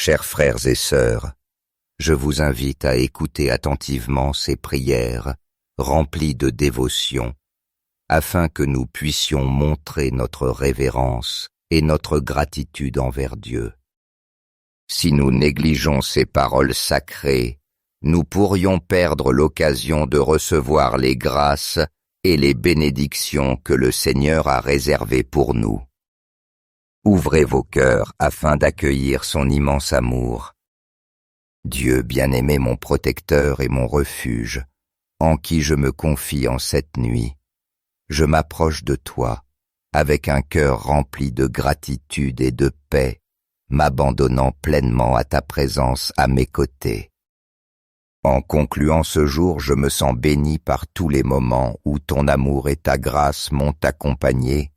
Chers frères et sœurs, je vous invite à écouter attentivement ces prières remplies de dévotion, afin que nous puissions montrer notre révérence et notre gratitude envers Dieu. Si nous négligeons ces paroles sacrées, nous pourrions perdre l'occasion de recevoir les grâces et les bénédictions que le Seigneur a réservées pour nous. Ouvrez vos cœurs afin d'accueillir son immense amour. Dieu bien-aimé, mon protecteur et mon refuge, en qui je me confie en cette nuit, je m'approche de toi avec un cœur rempli de gratitude et de paix, m'abandonnant pleinement à ta présence à mes côtés. En concluant ce jour, je me sens béni par tous les moments où ton amour et ta grâce m'ont accompagné,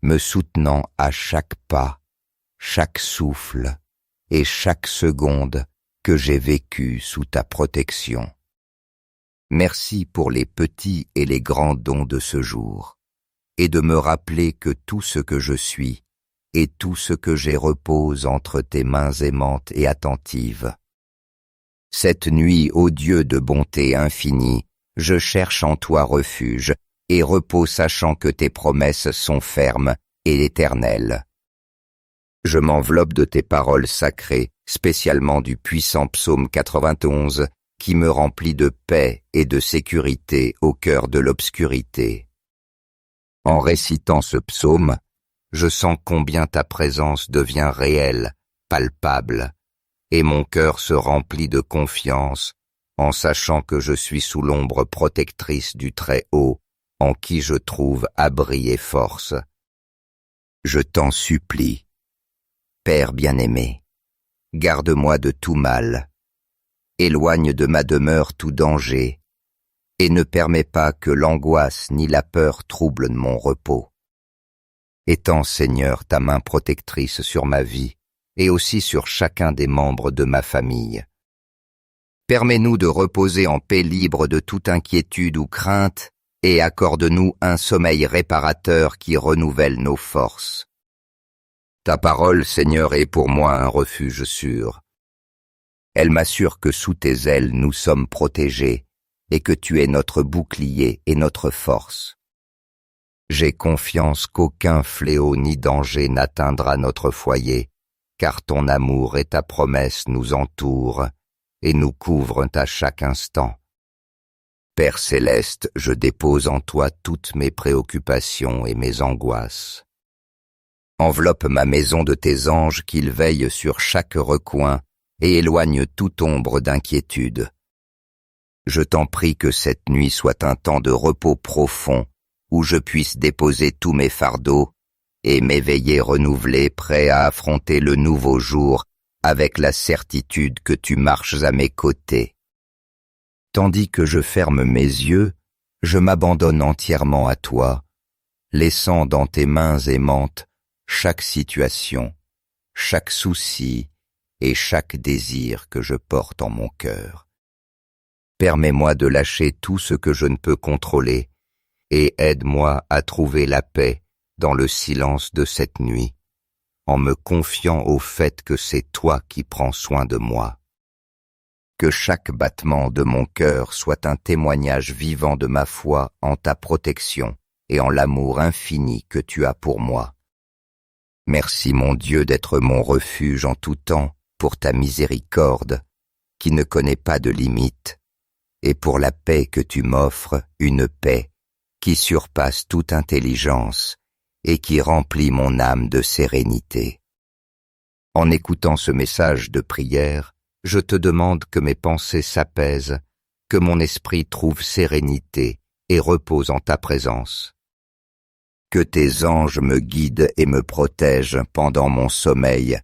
me soutenant à chaque pas, chaque souffle et chaque seconde que j'ai vécu sous ta protection. Merci pour les petits et les grands dons de ce jour, et de me rappeler que tout ce que je suis et tout ce que j'ai repose entre tes mains aimantes et attentives. Cette nuit, ô Dieu de bonté infinie, je cherche en toi refuge et repos, sachant que tes promesses sont fermes et éternelles. Je m'enveloppe de tes paroles sacrées, spécialement du puissant psaume 91, qui me remplit de paix et de sécurité au cœur de l'obscurité. En récitant ce psaume, je sens combien ta présence devient réelle, palpable, et mon cœur se remplit de confiance en sachant que je suis sous l'ombre protectrice du Très-Haut, en qui je trouve abri et force. Je t'en supplie, Père bien-aimé, garde-moi de tout mal, éloigne de ma demeure tout danger, et ne permets pas que l'angoisse ni la peur troublent mon repos. Étends, Seigneur, ta main protectrice sur ma vie, et aussi sur chacun des membres de ma famille. Permets-nous de reposer en paix, libre de toute inquiétude ou crainte, et accorde-nous un sommeil réparateur qui renouvelle nos forces. Ta parole, Seigneur, est pour moi un refuge sûr. Elle m'assure que sous tes ailes nous sommes protégés, et que tu es notre bouclier et notre force. J'ai confiance qu'aucun fléau ni danger n'atteindra notre foyer, car ton amour et ta promesse nous entourent et nous couvrent à chaque instant. Père céleste, je dépose en toi toutes mes préoccupations et mes angoisses. Enveloppe ma maison de tes anges, qu'ils veillent sur chaque recoin et éloignent toute ombre d'inquiétude. Je t'en prie que cette nuit soit un temps de repos profond, où je puisse déposer tous mes fardeaux et m'éveiller renouvelé, prêt à affronter le nouveau jour avec la certitude que tu marches à mes côtés. Tandis que je ferme mes yeux, je m'abandonne entièrement à toi, laissant dans tes mains aimantes chaque situation, chaque souci et chaque désir que je porte en mon cœur. Permets-moi de lâcher tout ce que je ne peux contrôler et aide-moi à trouver la paix dans le silence de cette nuit, en me confiant au fait que c'est toi qui prends soin de moi. Que chaque battement de mon cœur soit un témoignage vivant de ma foi en ta protection et en l'amour infini que tu as pour moi. Merci, mon Dieu, d'être mon refuge en tout temps pour ta miséricorde, qui ne connaît pas de limite, et pour la paix que tu m'offres, une paix qui surpasse toute intelligence et qui remplit mon âme de sérénité. En écoutant ce message de prière, je te demande que mes pensées s'apaisent, que mon esprit trouve sérénité et repose en ta présence. Que tes anges me guident et me protègent pendant mon sommeil,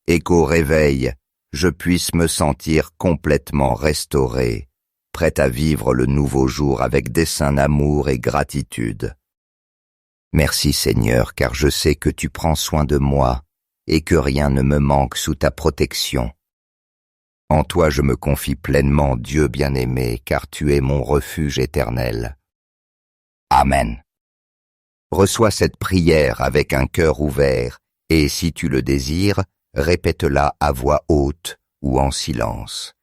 et qu'au réveil, je puisse me sentir complètement restauré, prêt à vivre le nouveau jour avec dessein d'amour et gratitude. Merci Seigneur, car je sais que tu prends soin de moi et que rien ne me manque sous ta protection. En toi je me confie pleinement, Dieu bien-aimé, car tu es mon refuge éternel. Amen. Reçois cette prière avec un cœur ouvert et, si tu le désires, répète-la à voix haute ou en silence.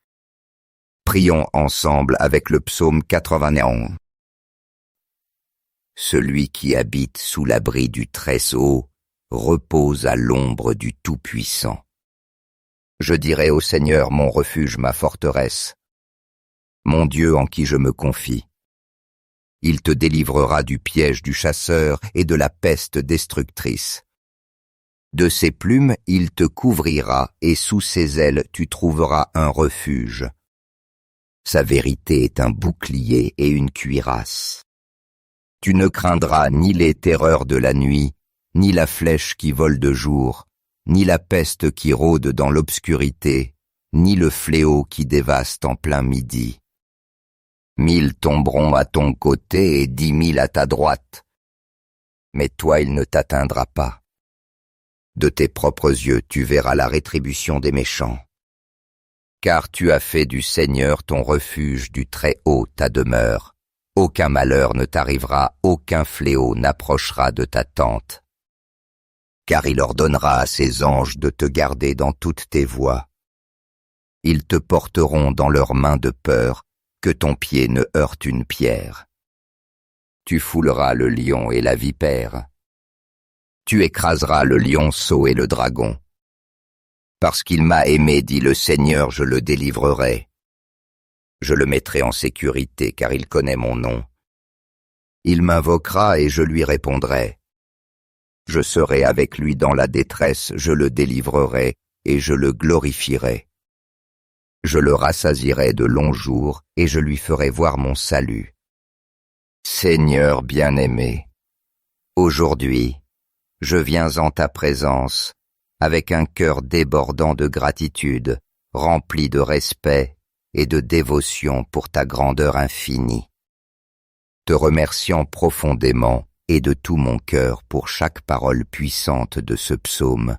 Prions ensemble avec le psaume 91. Celui qui habite sous l'abri du Très-Haut repose à l'ombre du Tout-Puissant. Je dirai au Seigneur mon refuge, ma forteresse, mon Dieu en qui je me confie. Il te délivrera du piège du chasseur et de la peste destructrice. De ses plumes il te couvrira et sous ses ailes tu trouveras un refuge. Sa vérité est un bouclier et une cuirasse. Tu ne craindras ni les terreurs de la nuit, ni la flèche qui vole de jour, ni la peste qui rôde dans l'obscurité, ni le fléau qui dévaste en plein midi. 1000 tomberont à ton côté et 10 000 à ta droite, mais toi il ne t'atteindra pas. De tes propres yeux tu verras la rétribution des méchants. Car tu as fait du Seigneur ton refuge, du Très-Haut ta demeure. Aucun malheur ne t'arrivera, aucun fléau n'approchera de ta tente. Car il ordonnera à ses anges de te garder dans toutes tes voies. Ils te porteront dans leurs mains de peur, que ton pied ne heurte une pierre. Tu fouleras le lion et la vipère. Tu écraseras le lionceau et le dragon. Parce qu'il m'a aimé, dit le Seigneur, je le délivrerai. Je le mettrai en sécurité, car il connaît mon nom. Il m'invoquera et je lui répondrai. Je serai avec lui dans la détresse, je le délivrerai et je le glorifierai. Je le rassasierai de longs jours et je lui ferai voir mon salut. Seigneur bien-aimé, aujourd'hui, je viens en ta présence avec un cœur débordant de gratitude, rempli de respect et de dévotion pour ta grandeur infinie. Te remerciant profondément et de tout mon cœur pour chaque parole puissante de ce psaume,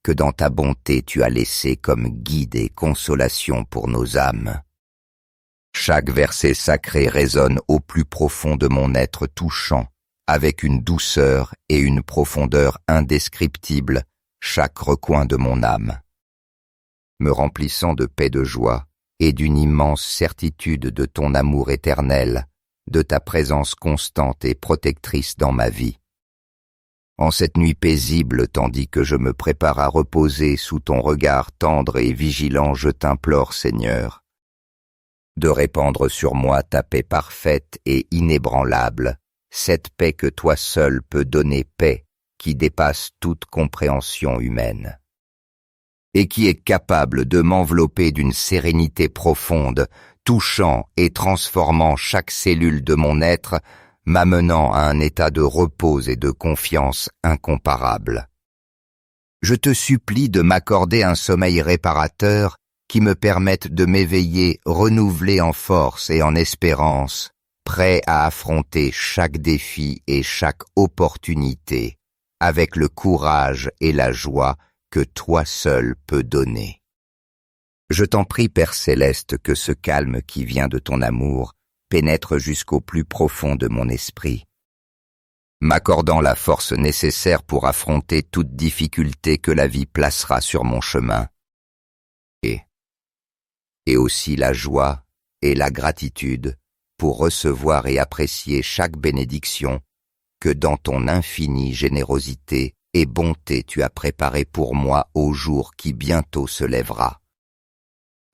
que dans ta bonté tu as laissé comme guide et consolation pour nos âmes. Chaque verset sacré résonne au plus profond de mon être touchant, avec une douceur et une profondeur indescriptibles, chaque recoin de mon âme, me remplissant de paix, de joie et d'une immense certitude de ton amour éternel, de ta présence constante et protectrice dans ma vie. En cette nuit paisible, tandis que je me prépare à reposer sous ton regard tendre et vigilant, je t'implore, Seigneur, de répandre sur moi ta paix parfaite et inébranlable, cette paix que toi seul peux donner, paix qui dépasse toute compréhension humaine, et qui est capable de m'envelopper d'une sérénité profonde, touchant et transformant chaque cellule de mon être, m'amenant à un état de repos et de confiance incomparable. Je te supplie de m'accorder un sommeil réparateur qui me permette de m'éveiller renouvelé en force et en espérance, prêt à affronter chaque défi et chaque opportunité, avec le courage et la joie que toi seul peux donner. Je t'en prie, Père céleste, que ce calme qui vient de ton amour pénètre jusqu'au plus profond de mon esprit, m'accordant la force nécessaire pour affronter toute difficulté que la vie placera sur mon chemin, et aussi la joie et la gratitude pour recevoir et apprécier chaque bénédiction que dans ton infinie générosité et bonté tu as préparé pour moi au jour qui bientôt se lèvera.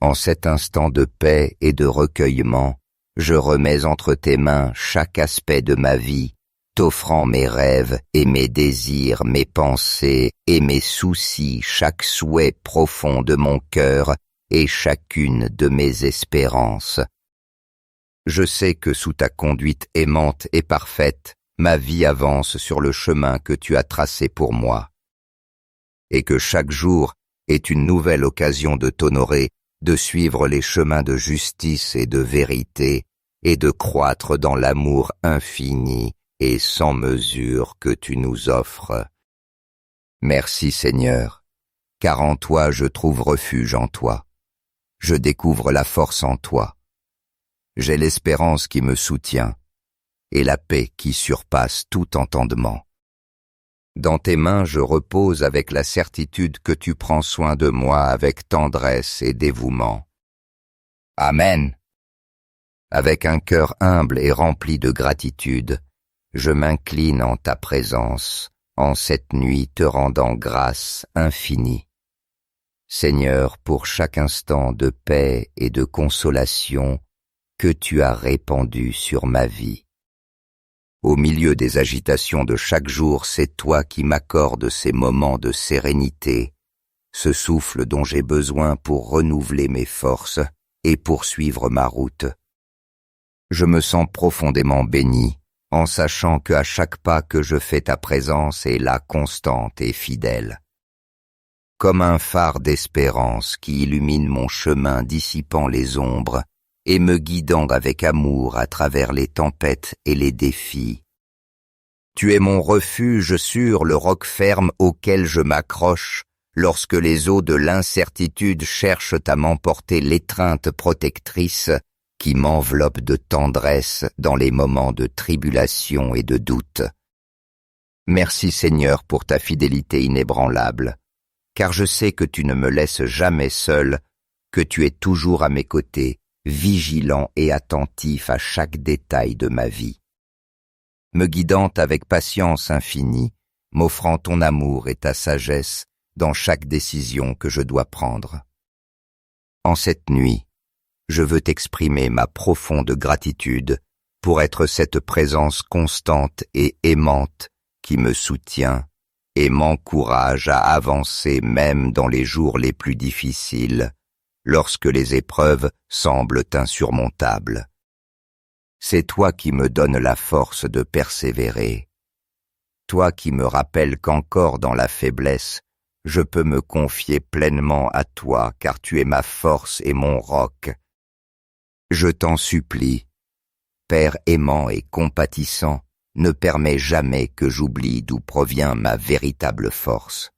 En cet instant de paix et de recueillement, je remets entre tes mains chaque aspect de ma vie, t'offrant mes rêves et mes désirs, mes pensées et mes soucis, chaque souhait profond de mon cœur et chacune de mes espérances. Je sais que sous ta conduite aimante et parfaite, ma vie avance sur le chemin que tu as tracé pour moi, et que chaque jour est une nouvelle occasion de t'honorer, de suivre les chemins de justice et de vérité, et de croître dans l'amour infini et sans mesure que tu nous offres. Merci Seigneur, car en toi je trouve refuge en toi. Je découvre la force en toi. J'ai l'espérance qui me soutient et la paix qui surpasse tout entendement. Dans tes mains je repose avec la certitude que tu prends soin de moi avec tendresse et dévouement. Amen. Avec un cœur humble et rempli de gratitude, je m'incline en ta présence, en cette nuit te rendant grâce infinie. Seigneur, pour chaque instant de paix et de consolation que tu as répandu sur ma vie. Au milieu des agitations de chaque jour, c'est toi qui m'accordes ces moments de sérénité, ce souffle dont j'ai besoin pour renouveler mes forces et poursuivre ma route. Je me sens profondément béni, en sachant qu'à chaque pas que je fais ta présence est là constante et fidèle. Comme un phare d'espérance qui illumine mon chemin dissipant les ombres et me guidant avec amour à travers les tempêtes et les défis. Tu es mon refuge sûr, le roc ferme auquel je m'accroche lorsque les eaux de l'incertitude cherchent à m'emporter l'étreinte protectrice qui m'enveloppe de tendresse dans les moments de tribulation et de doute. Merci Seigneur pour ta fidélité inébranlable, car je sais que tu ne me laisses jamais seul, que tu es toujours à mes côtés, vigilant et attentif à chaque détail de ma vie. Me guidant avec patience infinie, m'offrant ton amour et ta sagesse dans chaque décision que je dois prendre. En cette nuit, je veux t'exprimer ma profonde gratitude pour être cette présence constante et aimante qui me soutient et m'encourage à avancer même dans les jours les plus difficiles, lorsque les épreuves semblent insurmontables. C'est toi qui me donnes la force de persévérer, toi qui me rappelles qu'encore dans la faiblesse, je peux me confier pleinement à toi, car tu es ma force et mon roc. Je t'en supplie, Père aimant et compatissant, ne permets jamais que j'oublie d'où provient ma véritable force.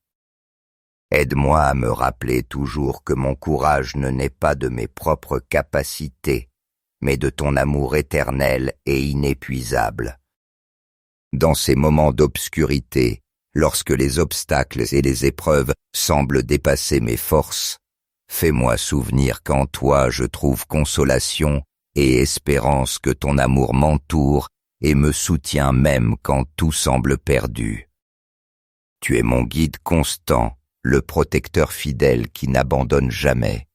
Aide-moi à me rappeler toujours que mon courage ne naît pas de mes propres capacités, mais de ton amour éternel et inépuisable. Dans ces moments d'obscurité, lorsque les obstacles et les épreuves semblent dépasser mes forces, fais-moi souvenir qu'en toi je trouve consolation et espérance, que ton amour m'entoure et me soutient même quand tout semble perdu. Tu es mon guide constant, le protecteur fidèle qui n'abandonne jamais,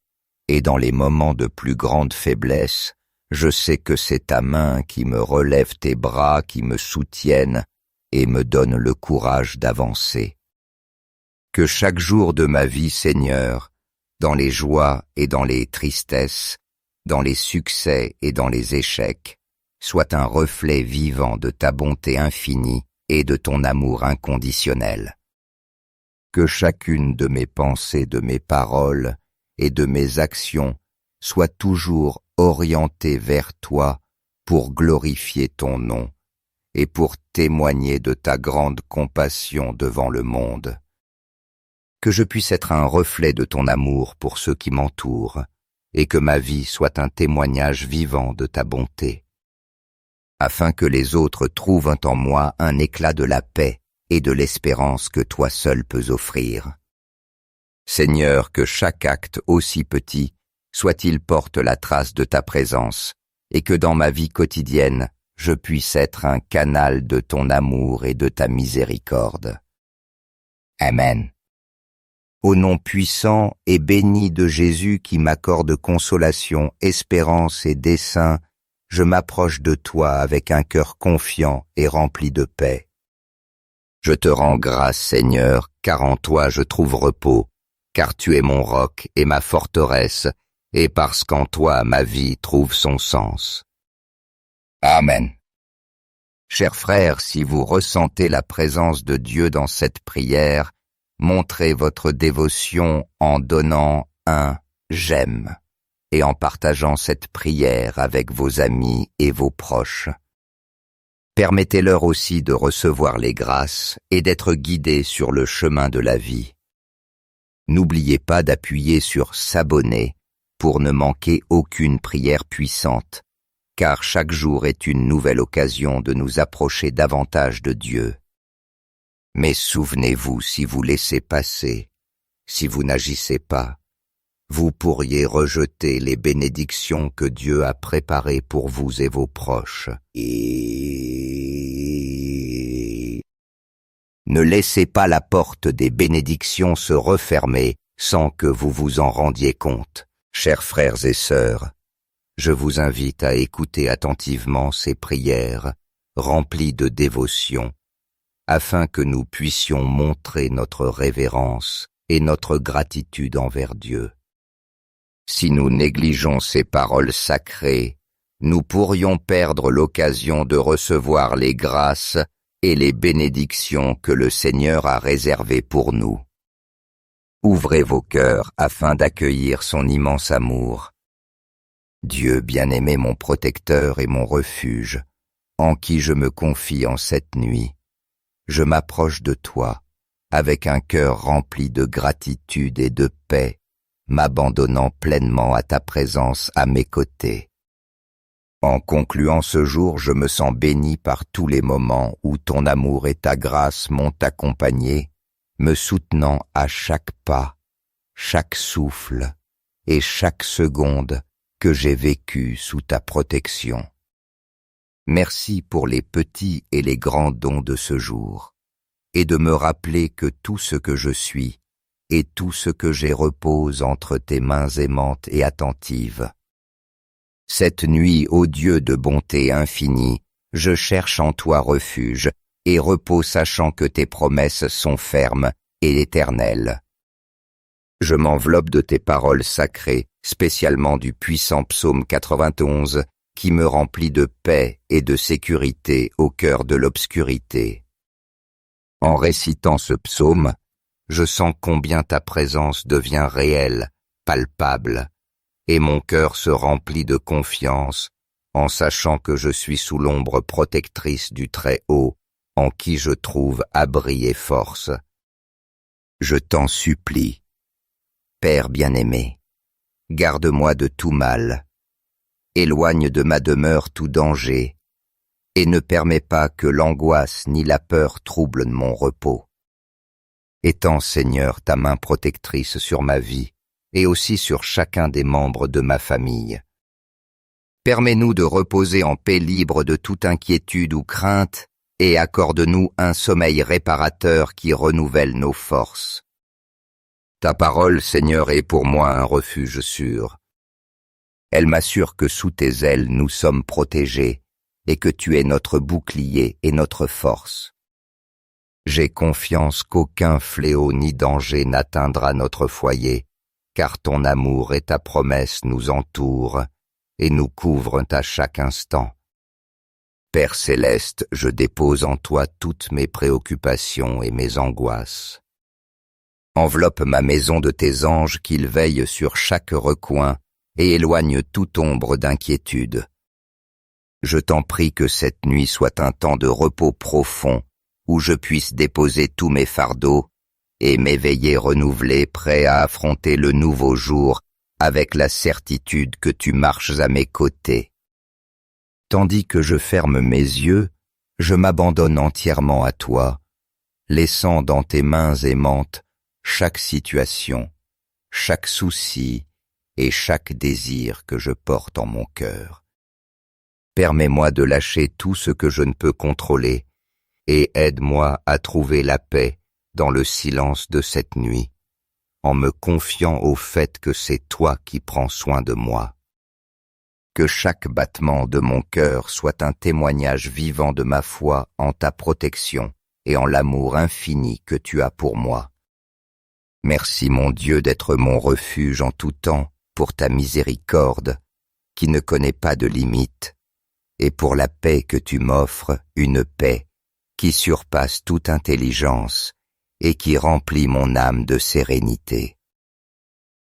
et dans les moments de plus grande faiblesse, je sais que c'est ta main qui me relève, tes bras qui me soutiennent et me donnent le courage d'avancer. Que chaque jour de ma vie, Seigneur, dans les joies et dans les tristesses, dans les succès et dans les échecs, soit un reflet vivant de ta bonté infinie et de ton amour inconditionnel. Que chacune de mes pensées, de mes paroles et de mes actions soit toujours orientée vers toi pour glorifier ton nom et pour témoigner de ta grande compassion devant le monde. Que je puisse être un reflet de ton amour pour ceux qui m'entourent et que ma vie soit un témoignage vivant de ta bonté, afin que les autres trouvent en moi un éclat de la paix et de l'espérance que toi seul peux offrir. Seigneur, que chaque acte, aussi petit, soit-il porte la trace de ta présence, et que dans ma vie quotidienne, je puisse être un canal de ton amour et de ta miséricorde. Amen. Au nom puissant et béni de Jésus qui m'accorde consolation, espérance et dessein, je m'approche de toi avec un cœur confiant et rempli de paix. Je te rends grâce, Seigneur, car en toi je trouve repos, car tu es mon roc et ma forteresse, et parce qu'en toi ma vie trouve son sens. Amen. Chers frères, si vous ressentez la présence de Dieu dans cette prière, montrez votre dévotion en donnant un « j'aime » et en partageant cette prière avec vos amis et vos proches. Permettez-leur aussi de recevoir les grâces et d'être guidés sur le chemin de la vie. N'oubliez pas d'appuyer sur « s'abonner » pour ne manquer aucune prière puissante, car chaque jour est une nouvelle occasion de nous approcher davantage de Dieu. Mais souvenez-vous, si vous laissez passer, si vous n'agissez pas, vous pourriez rejeter les bénédictions que Dieu a préparées pour vous et vos proches. Et ne laissez pas la porte des bénédictions se refermer sans que vous vous en rendiez compte. Chers frères et sœurs, je vous invite à écouter attentivement ces prières remplies de dévotion, afin que nous puissions montrer notre révérence et notre gratitude envers Dieu. Si nous négligeons ces paroles sacrées, nous pourrions perdre l'occasion de recevoir les grâces et les bénédictions que le Seigneur a réservées pour nous. Ouvrez vos cœurs afin d'accueillir son immense amour. Dieu bien-aimé, mon protecteur et mon refuge, en qui je me confie en cette nuit, je m'approche de toi avec un cœur rempli de gratitude et de paix, m'abandonnant pleinement à ta présence à mes côtés. En concluant ce jour, je me sens béni par tous les moments où ton amour et ta grâce m'ont accompagné, me soutenant à chaque pas, chaque souffle et chaque seconde que j'ai vécu sous ta protection. Merci pour les petits et les grands dons de ce jour, et de me rappeler que tout ce que je suis et tout ce que j'ai repose entre tes mains aimantes et attentives. Cette nuit, ô Dieu de bonté infinie, je cherche en toi refuge et repos, sachant que tes promesses sont fermes et éternelles. Je m'enveloppe de tes paroles sacrées, spécialement du puissant psaume 91, qui me remplit de paix et de sécurité au cœur de l'obscurité. En récitant ce psaume, je sens combien ta présence devient réelle, palpable, et mon cœur se remplit de confiance en sachant que je suis sous l'ombre protectrice du Très-Haut, en qui je trouve abri et force. Je t'en supplie, Père bien-aimé, garde-moi de tout mal, éloigne de ma demeure tout danger, et ne permets pas que l'angoisse ni la peur troublent mon repos. Étends, Seigneur, ta main protectrice sur ma vie, et aussi sur chacun des membres de ma famille. Permets-nous de reposer en paix, libre de toute inquiétude ou crainte, et accorde-nous un sommeil réparateur qui renouvelle nos forces. Ta parole, Seigneur, est pour moi un refuge sûr. Elle m'assure que sous tes ailes nous sommes protégés, et que tu es notre bouclier et notre force. J'ai confiance qu'aucun fléau ni danger n'atteindra notre foyer, car ton amour et ta promesse nous entourent et nous couvrent à chaque instant. Père céleste, je dépose en toi toutes mes préoccupations et mes angoisses. Enveloppe ma maison de tes anges, qu'ils veillent sur chaque recoin et éloignent toute ombre d'inquiétude. Je t'en prie que cette nuit soit un temps de repos profond, où je puisse déposer tous mes fardeaux et m'éveiller renouvelé, prêt à affronter le nouveau jour avec la certitude que tu marches à mes côtés. Tandis que je ferme mes yeux, je m'abandonne entièrement à toi, laissant dans tes mains aimantes chaque situation, chaque souci et chaque désir que je porte en mon cœur. Permets-moi de lâcher tout ce que je ne peux contrôler et aide-moi à trouver la paix dans le silence de cette nuit, en me confiant au fait que c'est toi qui prends soin de moi. Que chaque battement de mon cœur soit un témoignage vivant de ma foi en ta protection et en l'amour infini que tu as pour moi. Merci mon Dieu d'être mon refuge en tout temps pour ta miséricorde qui ne connaît pas de limite, et pour la paix que tu m'offres, une paix qui surpasse toute intelligence et qui remplit mon âme de sérénité.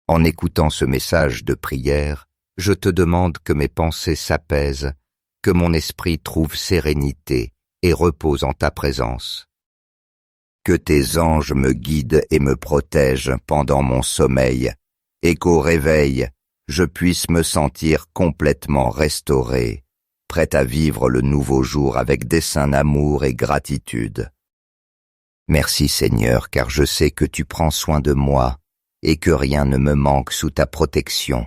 En écoutant ce message de prière, je te demande que mes pensées s'apaisent, que mon esprit trouve sérénité et repose en ta présence. Que tes anges me guident et me protègent pendant mon sommeil, et qu'au réveil, je puisse me sentir complètement restauré, prêt à vivre le nouveau jour avec dessein d'amour et gratitude. Merci Seigneur, car je sais que tu prends soin de moi et que rien ne me manque sous ta protection.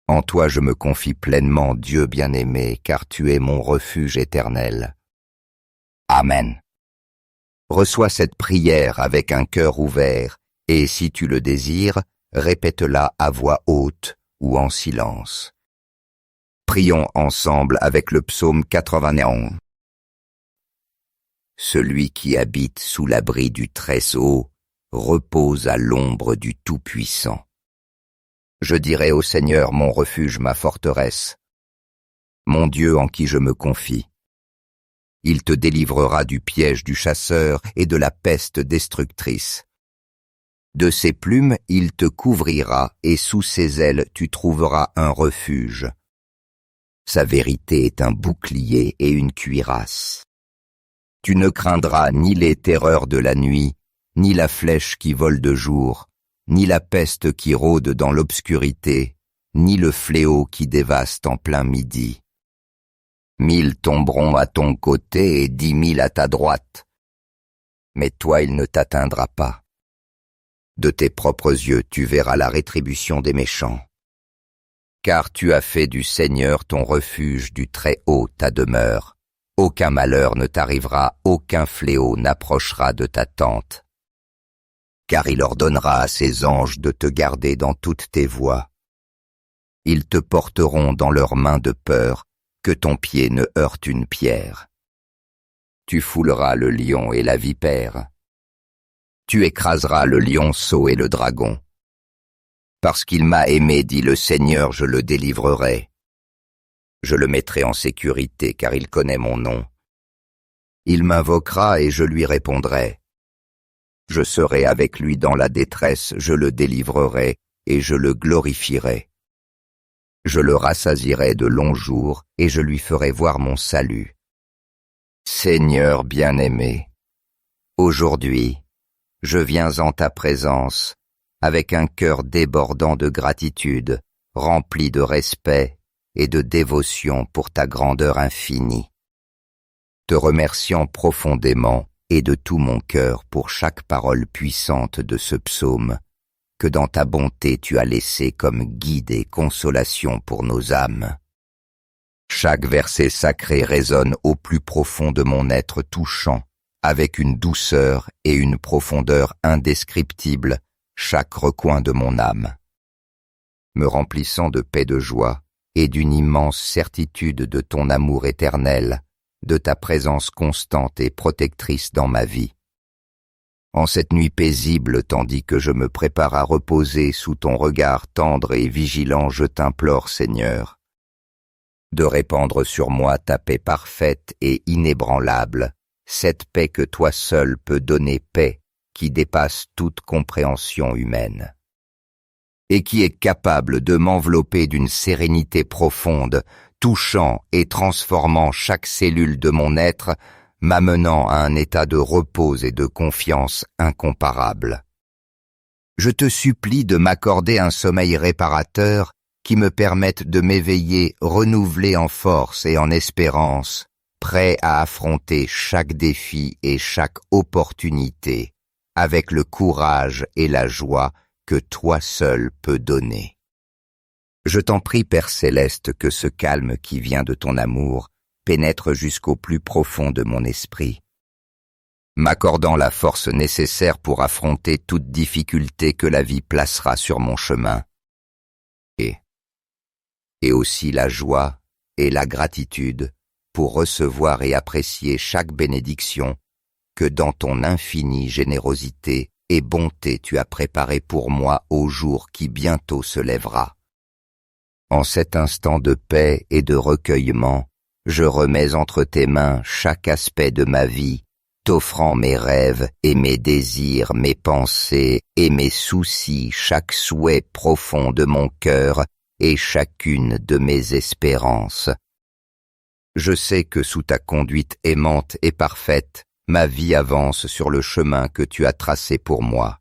En toi je me confie pleinement, Dieu bien-aimé, car tu es mon refuge éternel. Amen. Reçois cette prière avec un cœur ouvert, et si tu le désires, répète-la à voix haute ou en silence. Prions ensemble avec le psaume 91. Celui qui habite sous l'abri du Très-Haut repose à l'ombre du Tout-Puissant. Je dirai au Seigneur mon refuge, ma forteresse, mon Dieu en qui je me confie. Il te délivrera du piège du chasseur et de la peste destructrice. De ses plumes il te couvrira et sous ses ailes tu trouveras un refuge. Sa vérité est un bouclier et une cuirasse. Tu ne craindras ni les terreurs de la nuit, ni la flèche qui vole de jour, ni la peste qui rôde dans l'obscurité, ni le fléau qui dévaste en plein midi. 1000 tomberont à ton côté et 10 000 à ta droite, mais toi il ne t'atteindra pas. De tes propres yeux tu verras la rétribution des méchants. Car tu as fait du Seigneur ton refuge, du Très-Haut ta demeure. Aucun malheur ne t'arrivera, aucun fléau n'approchera de ta tente. Car il ordonnera à ses anges de te garder dans toutes tes voies. Ils te porteront dans leurs mains de peur, que ton pied ne heurte une pierre. Tu fouleras le lion et la vipère. Tu écraseras le lionceau et le dragon. Parce qu'il m'a aimé, dit le Seigneur, je le délivrerai. Je le mettrai en sécurité, car il connaît mon nom. Il m'invoquera et je lui répondrai. Je serai avec lui dans la détresse, je le délivrerai et je le glorifierai. Je le rassasierai de longs jours et je lui ferai voir mon salut. Seigneur bien-aimé, aujourd'hui, je viens en ta présence avec un cœur débordant de gratitude, rempli de respect et de dévotion pour ta grandeur infinie. Te remerciant profondément et de tout mon cœur pour chaque parole puissante de ce psaume, que dans ta bonté tu as laissé comme guide et consolation pour nos âmes. Chaque verset sacré résonne au plus profond de mon être touchant, avec une douceur et une profondeur indescriptibles, chaque recoin de mon âme. Me remplissant de paix, de joie et d'une immense certitude de ton amour éternel, de ta présence constante et protectrice dans ma vie. En cette nuit paisible, tandis que je me prépare à reposer sous ton regard tendre et vigilant, je t'implore, Seigneur, de répandre sur moi ta paix parfaite et inébranlable, cette paix que toi seul peux donner, paix qui dépasse toute compréhension humaine, et qui est capable de m'envelopper d'une sérénité profonde, touchant et transformant chaque cellule de mon être, m'amenant à un état de repos et de confiance incomparable. Je te supplie de m'accorder un sommeil réparateur qui me permette de m'éveiller renouvelé en force et en espérance, prêt à affronter chaque défi et chaque opportunité, avec le courage et la joie que toi seul peux donner. Je t'en prie, Père céleste, que ce calme qui vient de ton amour pénètre jusqu'au plus profond de mon esprit, m'accordant la force nécessaire pour affronter toute difficulté que la vie placera sur mon chemin, et aussi la joie et la gratitude pour recevoir et apprécier chaque bénédiction que dans ton infinie générosité et bonté tu as préparée pour moi au jour qui bientôt se lèvera. En cet instant de paix et de recueillement, je remets entre tes mains chaque aspect de ma vie, t'offrant mes rêves et mes désirs, mes pensées et mes soucis, chaque souhait profond de mon cœur et chacune de mes espérances. Je sais que sous ta conduite aimante et parfaite, ma vie avance sur le chemin que tu as tracé pour moi,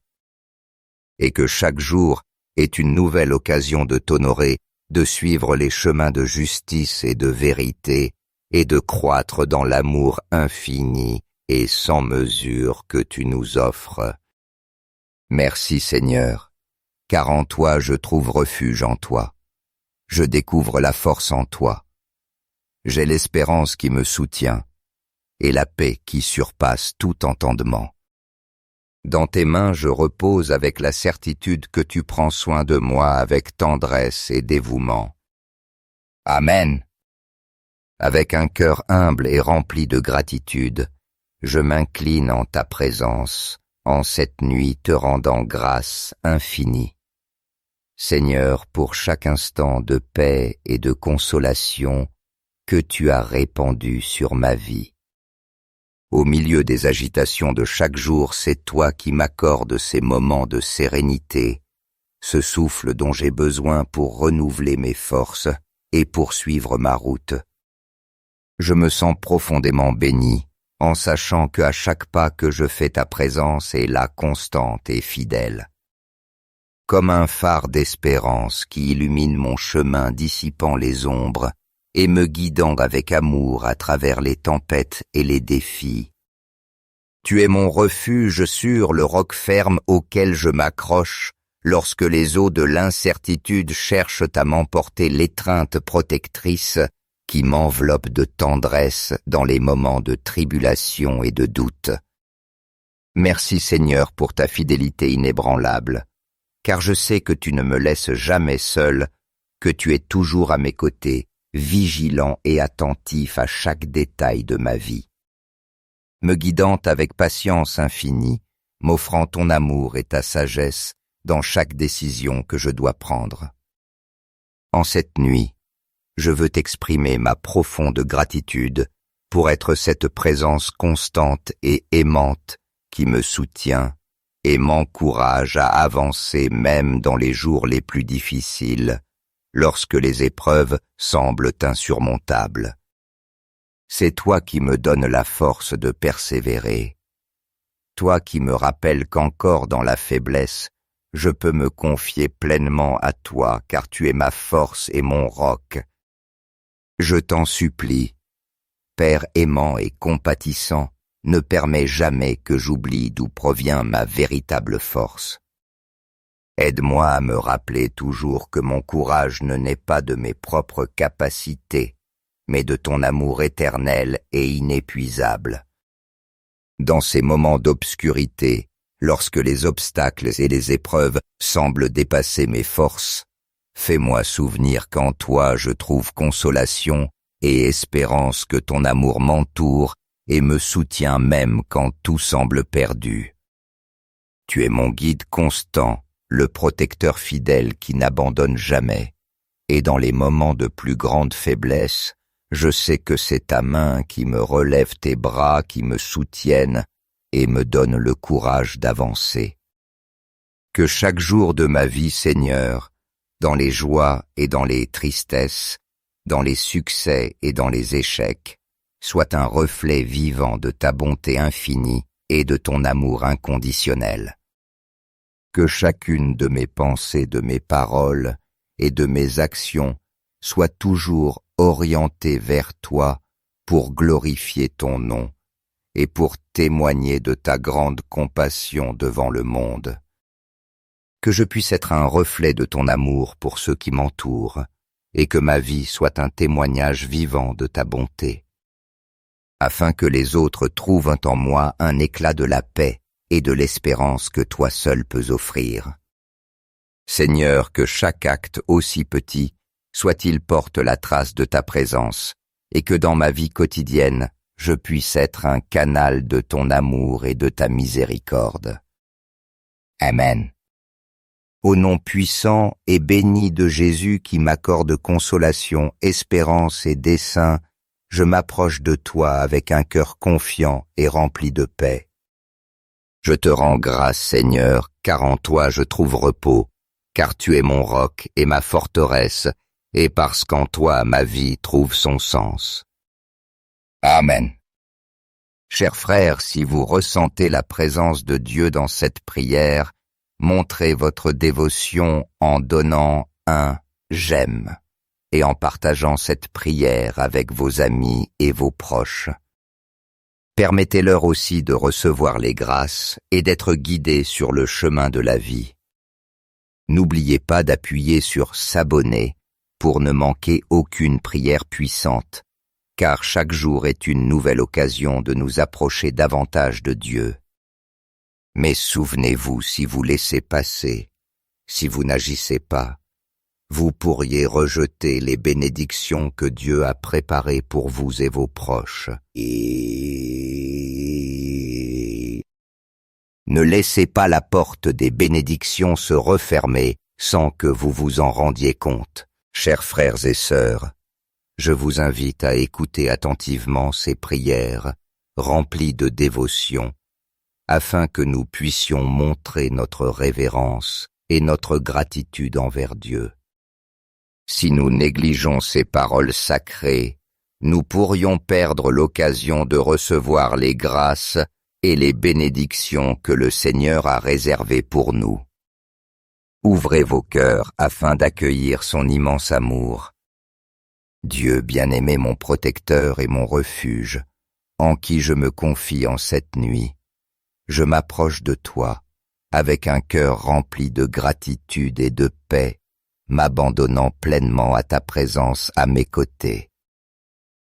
et que chaque jour est une nouvelle occasion de t'honorer, de suivre les chemins de justice et de vérité, et de croître dans l'amour infini et sans mesure que tu nous offres. Merci Seigneur, car en toi je trouve refuge en toi. Je découvre la force en toi. J'ai l'espérance qui me soutient et la paix qui surpasse tout entendement. Dans tes mains je repose avec la certitude que tu prends soin de moi avec tendresse et dévouement. Amen. Avec un cœur humble et rempli de gratitude, je m'incline en ta présence, en cette nuit te rendant grâce infinie. Seigneur, pour chaque instant de paix et de consolation que tu as répandu sur ma vie. Au milieu des agitations de chaque jour, c'est toi qui m'accordes ces moments de sérénité, ce souffle dont j'ai besoin pour renouveler mes forces et poursuivre ma route. Je me sens profondément béni, en sachant qu'à chaque pas que je fais ta présence est là constante et fidèle. Comme un phare d'espérance qui illumine mon chemin dissipant les ombres et me guidant avec amour à travers les tempêtes et les défis. Tu es mon refuge sûr, le roc ferme auquel je m'accroche lorsque les eaux de l'incertitude cherchent à m'emporter l'étreinte protectrice qui m'enveloppe de tendresse dans les moments de tribulation et de doute. Merci Seigneur pour ta fidélité inébranlable, car je sais que tu ne me laisses jamais seul, que tu es toujours à mes côtés, vigilant et attentif à chaque détail de ma vie. Me guidant avec patience infinie, m'offrant ton amour et ta sagesse dans chaque décision que je dois prendre. En cette nuit, je veux t'exprimer ma profonde gratitude pour être cette présence constante et aimante qui me soutient et m'encourage à avancer même dans les jours les plus difficiles, lorsque les épreuves semblent insurmontables. C'est toi qui me donnes la force de persévérer, toi qui me rappelles qu'encore dans la faiblesse, je peux me confier pleinement à toi, car tu es ma force et mon roc. Je t'en supplie, Père aimant et compatissant, ne permets jamais que j'oublie d'où provient ma véritable force. Aide-moi à me rappeler toujours que mon courage ne naît pas de mes propres capacités, mais de ton amour éternel et inépuisable. Dans ces moments d'obscurité, lorsque les obstacles et les épreuves semblent dépasser mes forces, fais-moi souvenir qu'en toi je trouve consolation et espérance, que ton amour m'entoure et me soutient même quand tout semble perdu. Tu es mon guide constant, le protecteur fidèle qui n'abandonne jamais, et dans les moments de plus grande faiblesse, je sais que c'est ta main qui me relève, tes bras qui me soutiennent et me donnent le courage d'avancer. Que chaque jour de ma vie, Seigneur, dans les joies et dans les tristesses, dans les succès et dans les échecs, soit un reflet vivant de ta bonté infinie et de ton amour inconditionnel. Que chacune de mes pensées, de mes paroles et de mes actions soit toujours orientée vers toi pour glorifier ton nom et pour témoigner de ta grande compassion devant le monde. Que je puisse être un reflet de ton amour pour ceux qui m'entourent et que ma vie soit un témoignage vivant de ta bonté, afin que les autres trouvent en moi un éclat de la paix et de l'espérance que toi seul peux offrir. Seigneur, que chaque acte, aussi petit, soit-il porte la trace de ta présence, et que dans ma vie quotidienne, je puisse être un canal de ton amour et de ta miséricorde. Amen. Au nom puissant et béni de Jésus qui m'accorde consolation, espérance et dessein, je m'approche de toi avec un cœur confiant et rempli de paix. Je te rends grâce, Seigneur, car en toi je trouve repos, car tu es mon roc et ma forteresse, et parce qu'en toi ma vie trouve son sens. Amen. Chers frères, si vous ressentez la présence de Dieu dans cette prière, montrez votre dévotion en donnant un « j'aime » et en partageant cette prière avec vos amis et vos proches. Permettez-leur aussi de recevoir les grâces et d'être guidés sur le chemin de la vie. N'oubliez pas d'appuyer sur s'abonner pour ne manquer aucune prière puissante, car chaque jour est une nouvelle occasion de nous approcher davantage de Dieu. Mais souvenez-vous, si vous laissez passer, si vous n'agissez pas, vous pourriez rejeter les bénédictions que Dieu a préparées pour vous et vos proches. Et ne laissez pas la porte des bénédictions se refermer sans que vous vous en rendiez compte. Chers frères et sœurs, je vous invite à écouter attentivement ces prières remplies de dévotion, afin que nous puissions montrer notre révérence et notre gratitude envers Dieu. Si nous négligeons ces paroles sacrées, nous pourrions perdre l'occasion de recevoir les grâces et les bénédictions que le Seigneur a réservées pour nous. Ouvrez vos cœurs afin d'accueillir son immense amour. Dieu bien-aimé, mon protecteur et mon refuge, en qui je me confie en cette nuit, je m'approche de toi avec un cœur rempli de gratitude et de paix, m'abandonnant pleinement à ta présence à mes côtés.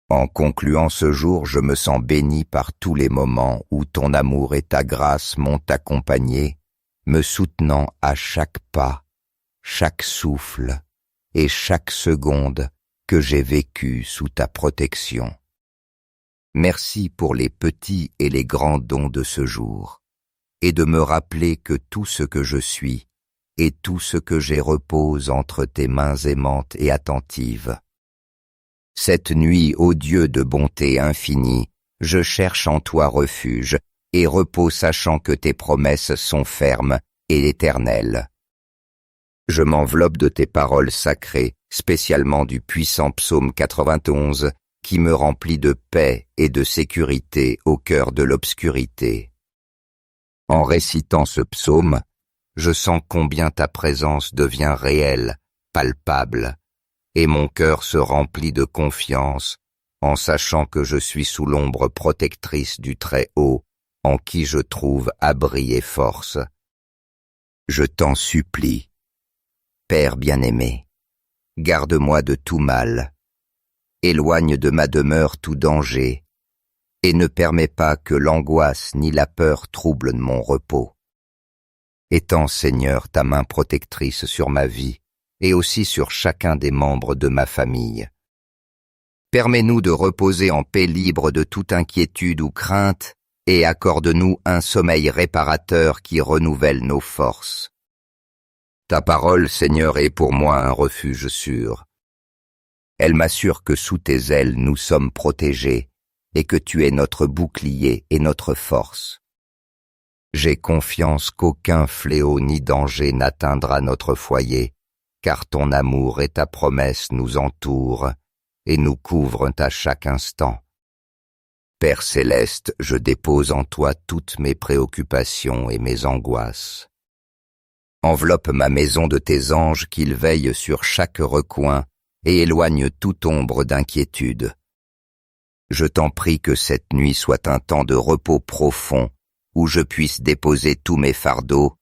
En concluant ce jour, je me sens béni par tous les moments où ton amour et ta grâce m'ont accompagné, me soutenant à chaque pas, chaque souffle et chaque seconde que j'ai vécu sous ta protection. Merci pour les petits et les grands dons de ce jour, et de me rappeler que tout ce que je suis et tout ce que j'ai repose entre tes mains aimantes et attentives. Cette nuit, ô Dieu de bonté infinie, je cherche en toi refuge et repos, sachant que tes promesses sont fermes et éternelles. Je m'enveloppe de tes paroles sacrées, spécialement du puissant psaume 91, qui me remplit de paix et de sécurité au cœur de l'obscurité. En récitant ce psaume, je sens combien ta présence devient réelle, palpable, et mon cœur se remplit de confiance en sachant que je suis sous l'ombre protectrice du Très-Haut, en qui je trouve abri et force. Je t'en supplie, Père bien-aimé, garde-moi de tout mal, éloigne de ma demeure tout danger, et ne permets pas que l'angoisse ni la peur troublent mon repos. Étends, Seigneur, ta main protectrice sur ma vie et aussi sur chacun des membres de ma famille. Permets-nous de reposer en paix, libre de toute inquiétude ou crainte, et accorde-nous un sommeil réparateur qui renouvelle nos forces. Ta parole, Seigneur, est pour moi un refuge sûr. Elle m'assure que sous tes ailes nous sommes protégés et que tu es notre bouclier et notre force. J'ai confiance qu'aucun fléau ni danger n'atteindra notre foyer, car ton amour et ta promesse nous entourent et nous couvrent à chaque instant. Père céleste, je dépose en toi toutes mes préoccupations et mes angoisses. Enveloppe ma maison de tes anges qu'ils veillent sur chaque recoin et éloignent toute ombre d'inquiétude. Je t'en prie que cette nuit soit un temps de repos profond où je puisse déposer tous mes fardeaux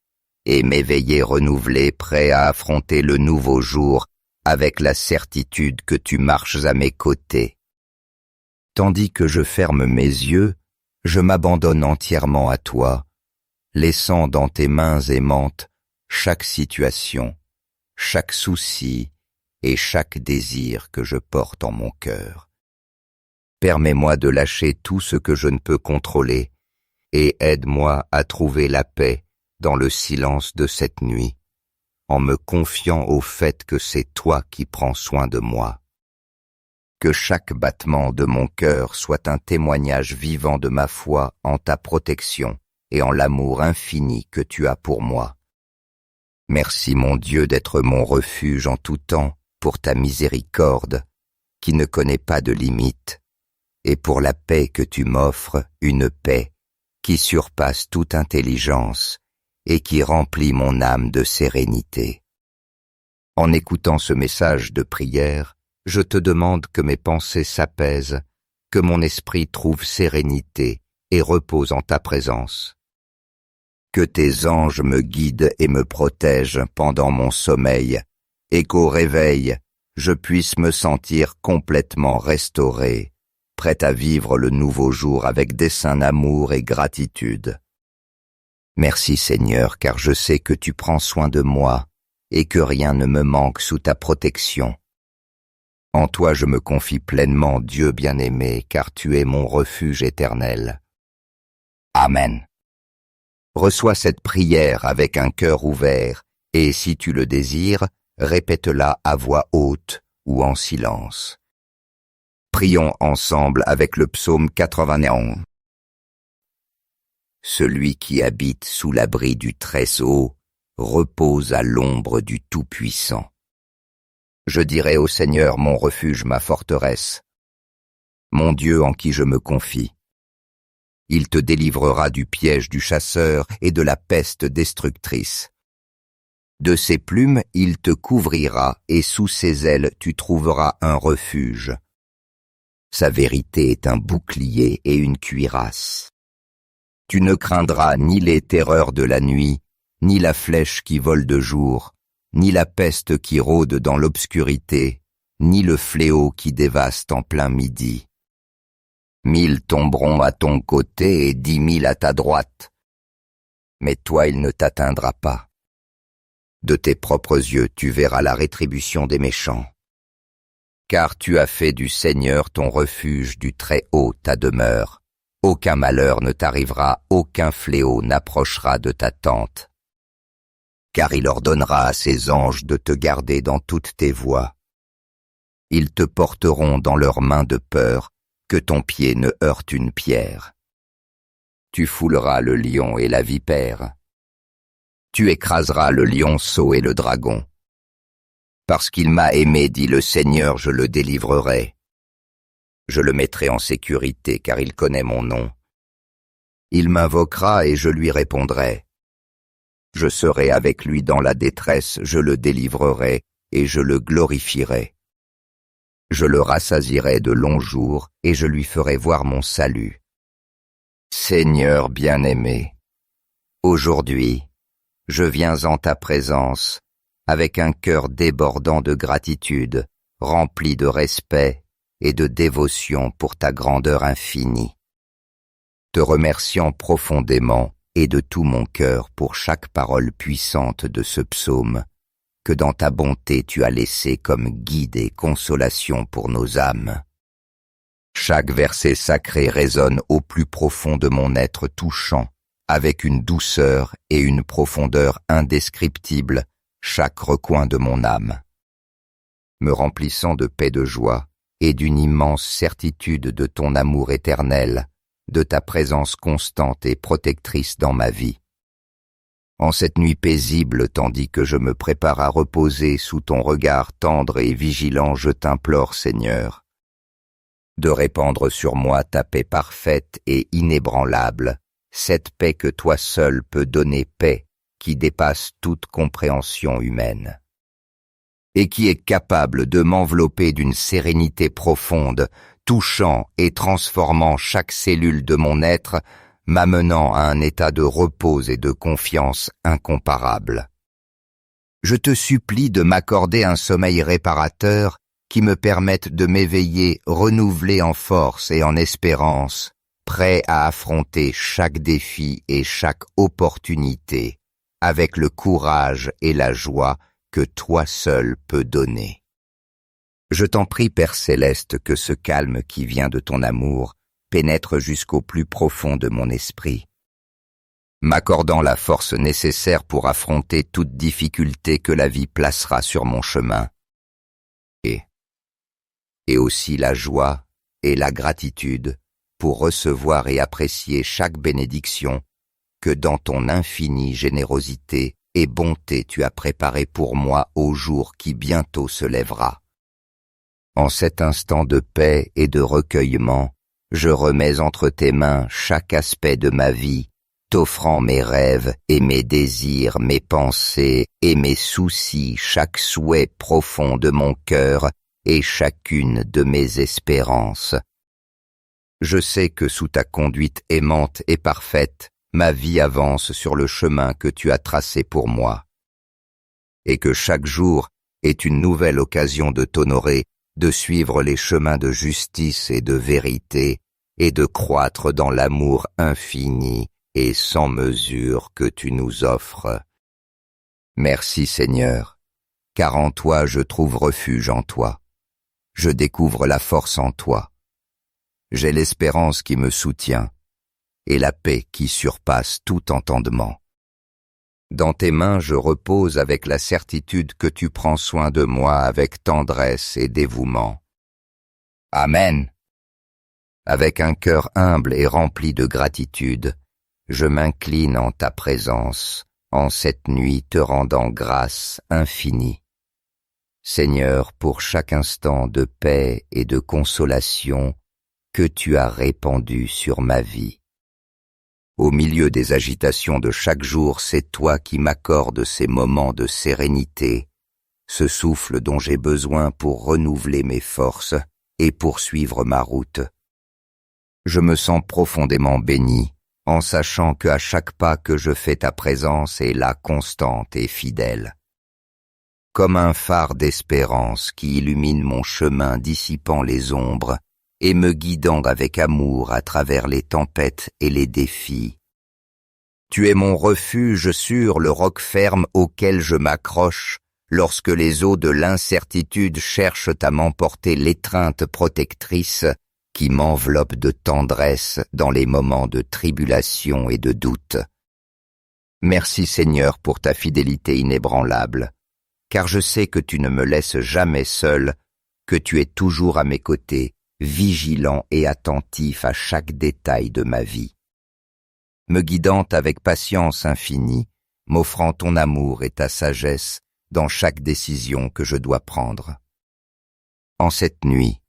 et m'éveiller renouvelé, prêt à affronter le nouveau jour avec la certitude que tu marches à mes côtés. Tandis que je ferme mes yeux, je m'abandonne entièrement à toi, laissant dans tes mains aimantes chaque situation, chaque souci et chaque désir que je porte en mon cœur. Permets-moi de lâcher tout ce que je ne peux contrôler et aide-moi à trouver la paix dans le silence de cette nuit, en me confiant au fait que c'est toi qui prends soin de moi. Que chaque battement de mon cœur soit un témoignage vivant de ma foi en ta protection et en l'amour infini que tu as pour moi. Merci mon Dieu d'être mon refuge en tout temps pour ta miséricorde qui ne connaît pas de limite, et pour la paix que tu m'offres, une paix qui surpasse toute intelligence et qui remplit mon âme de sérénité. En écoutant ce message de prière, je te demande que mes pensées s'apaisent, que mon esprit trouve sérénité et repose en ta présence. Que tes anges me guident et me protègent pendant mon sommeil, et qu'au réveil, je puisse me sentir complètement restauré, prêt à vivre le nouveau jour avec dessein d'amour et gratitude. Merci Seigneur, car je sais que tu prends soin de moi et que rien ne me manque sous ta protection. En toi je me confie pleinement, Dieu bien-aimé, car tu es mon refuge éternel. Amen. Reçois cette prière avec un cœur ouvert, et si tu le désires, répète-la à voix haute ou en silence. Prions ensemble avec le psaume 91. Celui qui habite sous l'abri du Très-Haut repose à l'ombre du Tout-Puissant. Je dirai au Seigneur mon refuge, ma forteresse, mon Dieu en qui je me confie. Il te délivrera du piège du chasseur et de la peste destructrice. De ses plumes il te couvrira et sous ses ailes tu trouveras un refuge. Sa vérité est un bouclier et une cuirasse. Tu ne craindras ni les terreurs de la nuit, ni la flèche qui vole de jour, ni la peste qui rôde dans l'obscurité, ni le fléau qui dévaste en plein midi. 1000 tomberont à ton côté et 10 000 à ta droite, mais toi il ne t'atteindra pas. De tes propres yeux tu verras la rétribution des méchants. Car tu as fait du Seigneur ton refuge, du Très-Haut ta demeure. Aucun malheur ne t'arrivera, aucun fléau n'approchera de ta tente. Car il ordonnera à ses anges de te garder dans toutes tes voies. Ils te porteront dans leurs mains de peur, que ton pied ne heurte une pierre. Tu fouleras le lion et la vipère. Tu écraseras le lionceau et le dragon. Parce qu'il m'a aimé, dit le Seigneur, je le délivrerai. Je le mettrai en sécurité, car il connaît mon nom. Il m'invoquera et je lui répondrai. Je serai avec lui dans la détresse, je le délivrerai et je le glorifierai. Je le rassasierai de longs jours et je lui ferai voir mon salut. Seigneur bien-aimé, aujourd'hui, je viens en ta présence avec un cœur débordant de gratitude, rempli de respect et de dévotion pour ta grandeur infinie. Te remerciant profondément et de tout mon cœur pour chaque parole puissante de ce psaume, que dans ta bonté tu as laissé comme guide et consolation pour nos âmes. Chaque verset sacré résonne au plus profond de mon être touchant, avec une douceur et une profondeur indescriptibles, chaque recoin de mon âme. Me remplissant de paix de joie et d'une immense certitude de ton amour éternel, de ta présence constante et protectrice dans ma vie. En cette nuit paisible, tandis que je me prépare à reposer sous ton regard tendre et vigilant, je t'implore, Seigneur, de répandre sur moi ta paix parfaite et inébranlable, cette paix que toi seul peux donner, paix qui dépasse toute compréhension humaine, et qui est capable de m'envelopper d'une sérénité profonde, touchant et transformant chaque cellule de mon être, m'amenant à un état de repos et de confiance incomparable. Je te supplie de m'accorder un sommeil réparateur qui me permette de m'éveiller renouvelé en force et en espérance, prêt à affronter chaque défi et chaque opportunité, avec le courage et la joie que toi seul peux donner. Je t'en prie, Père céleste, que ce calme qui vient de ton amour pénètre jusqu'au plus profond de mon esprit, m'accordant la force nécessaire pour affronter toute difficulté que la vie placera sur mon chemin, et aussi la joie et la gratitude pour recevoir et apprécier chaque bénédiction que dans ton infinie générosité et bonté tu as préparée pour moi au jour qui bientôt se lèvera. En cet instant de paix et de recueillement, je remets entre tes mains chaque aspect de ma vie, t'offrant mes rêves et mes désirs, mes pensées et mes soucis, chaque souhait profond de mon cœur et chacune de mes espérances. Je sais que sous ta conduite aimante et parfaite, ma vie avance sur le chemin que tu as tracé pour moi, et que chaque jour est une nouvelle occasion de t'honorer, de suivre les chemins de justice et de vérité, et de croître dans l'amour infini et sans mesure que tu nous offres. Merci Seigneur, car en toi je trouve refuge en toi. Je découvre la force en toi. J'ai l'espérance qui me soutient et la paix qui surpasse tout entendement. Dans tes mains je repose avec la certitude que tu prends soin de moi avec tendresse et dévouement. Amen. Avec un cœur humble et rempli de gratitude, je m'incline en ta présence, en cette nuit te rendant grâce infinie. Seigneur, pour chaque instant de paix et de consolation que tu as répandu sur ma vie. Au milieu des agitations de chaque jour, c'est toi qui m'accordes ces moments de sérénité, ce souffle dont j'ai besoin pour renouveler mes forces et poursuivre ma route. Je me sens profondément béni, en sachant qu'à chaque pas que je fais ta présence est là constante et fidèle. Comme un phare d'espérance qui illumine mon chemin dissipant les ombres et me guidant avec amour à travers les tempêtes et les défis. Tu es mon refuge sûr, le roc ferme auquel je m'accroche lorsque les eaux de l'incertitude cherchent à m'emporter l'étreinte protectrice qui m'enveloppe de tendresse dans les moments de tribulation et de doute. Merci Seigneur pour ta fidélité inébranlable, car je sais que tu ne me laisses jamais seul, que tu es toujours à mes côtés, vigilant et attentif à chaque détail de ma vie. Me guidant avec patience infinie, m'offrant ton amour et ta sagesse dans chaque décision que je dois prendre. En cette nuit,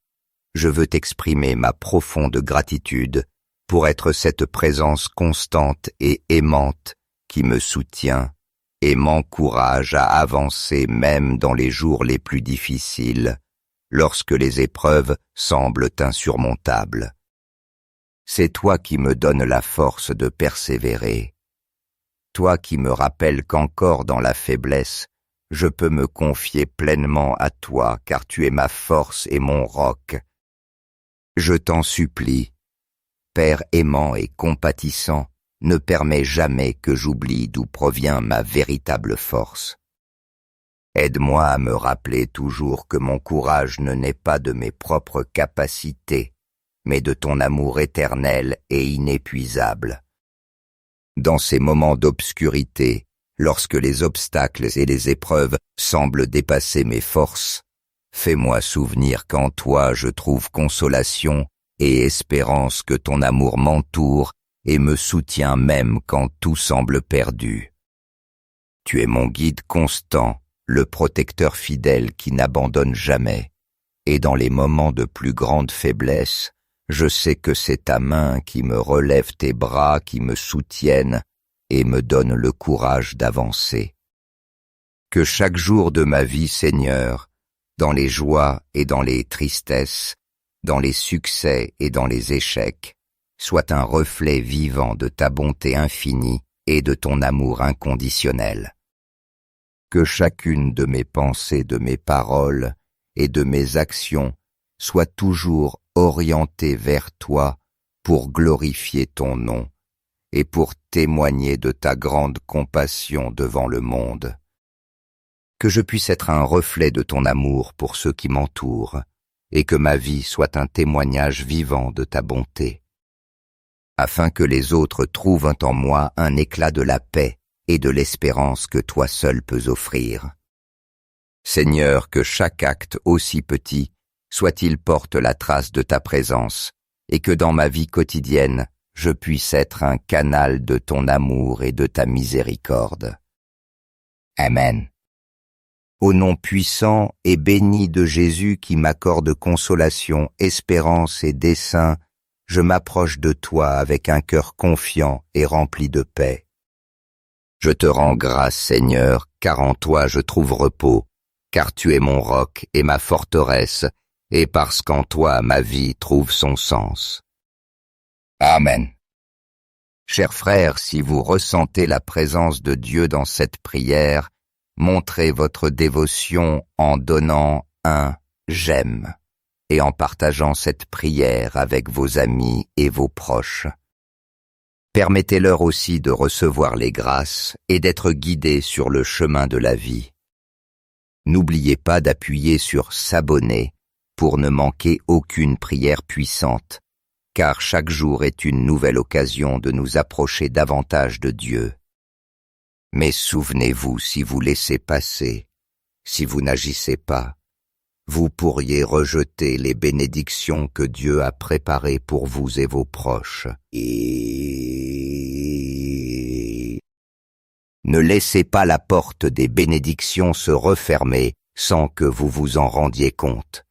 je veux t'exprimer ma profonde gratitude pour être cette présence constante et aimante qui me soutient et m'encourage à avancer même dans les jours les plus difficiles, lorsque les épreuves semblent insurmontables. C'est toi qui me donnes la force de persévérer, toi qui me rappelles qu'encore dans la faiblesse, je peux me confier pleinement à toi, car tu es ma force et mon roc. Je t'en supplie, Père aimant et compatissant, ne permets jamais que j'oublie d'où provient ma véritable force. Aide-moi à me rappeler toujours que mon courage ne naît pas de mes propres capacités, mais de ton amour éternel et inépuisable. Dans ces moments d'obscurité, lorsque les obstacles et les épreuves semblent dépasser mes forces, fais-moi souvenir qu'en toi je trouve consolation et espérance, que ton amour m'entoure et me soutient même quand tout semble perdu. Tu es mon guide constant, le protecteur fidèle qui n'abandonne jamais, et dans les moments de plus grande faiblesse, je sais que c'est ta main qui me relève, tes bras qui me soutiennent et me donnent le courage d'avancer. Que chaque jour de ma vie, Seigneur, dans les joies et dans les tristesses, dans les succès et dans les échecs, soit un reflet vivant de ta bonté infinie et de ton amour inconditionnel. Que chacune de mes pensées, de mes paroles et de mes actions soit toujours orientée vers toi pour glorifier ton nom et pour témoigner de ta grande compassion devant le monde. Que je puisse être un reflet de ton amour pour ceux qui m'entourent, et que ma vie soit un témoignage vivant de ta bonté, afin que les autres trouvent en moi un éclat de la paix et de l'espérance que toi seul peux offrir. Seigneur, que chaque acte aussi petit soit-il porte la trace de ta présence, et que dans ma vie quotidienne, je puisse être un canal de ton amour et de ta miséricorde. Amen. Au nom puissant et béni de Jésus qui m'accorde consolation, espérance et dessein, je m'approche de toi avec un cœur confiant et rempli de paix. Je te rends grâce, Seigneur, car en toi je trouve repos, car tu es mon roc et ma forteresse, et parce qu'en toi ma vie trouve son sens. Amen. Chers frères, si vous ressentez la présence de Dieu dans cette prière, montrez votre dévotion en donnant un « j'aime » et en partageant cette prière avec vos amis et vos proches. Permettez-leur aussi de recevoir les grâces et d'être guidés sur le chemin de la vie. N'oubliez pas d'appuyer sur « s'abonner » pour ne manquer aucune prière puissante, car chaque jour est une nouvelle occasion de nous approcher davantage de Dieu. Mais souvenez-vous, si vous laissez passer, si vous n'agissez pas, vous pourriez rejeter les bénédictions que Dieu a préparées pour vous et vos proches. Ne laissez pas la porte des bénédictions se refermer sans que vous vous en rendiez compte.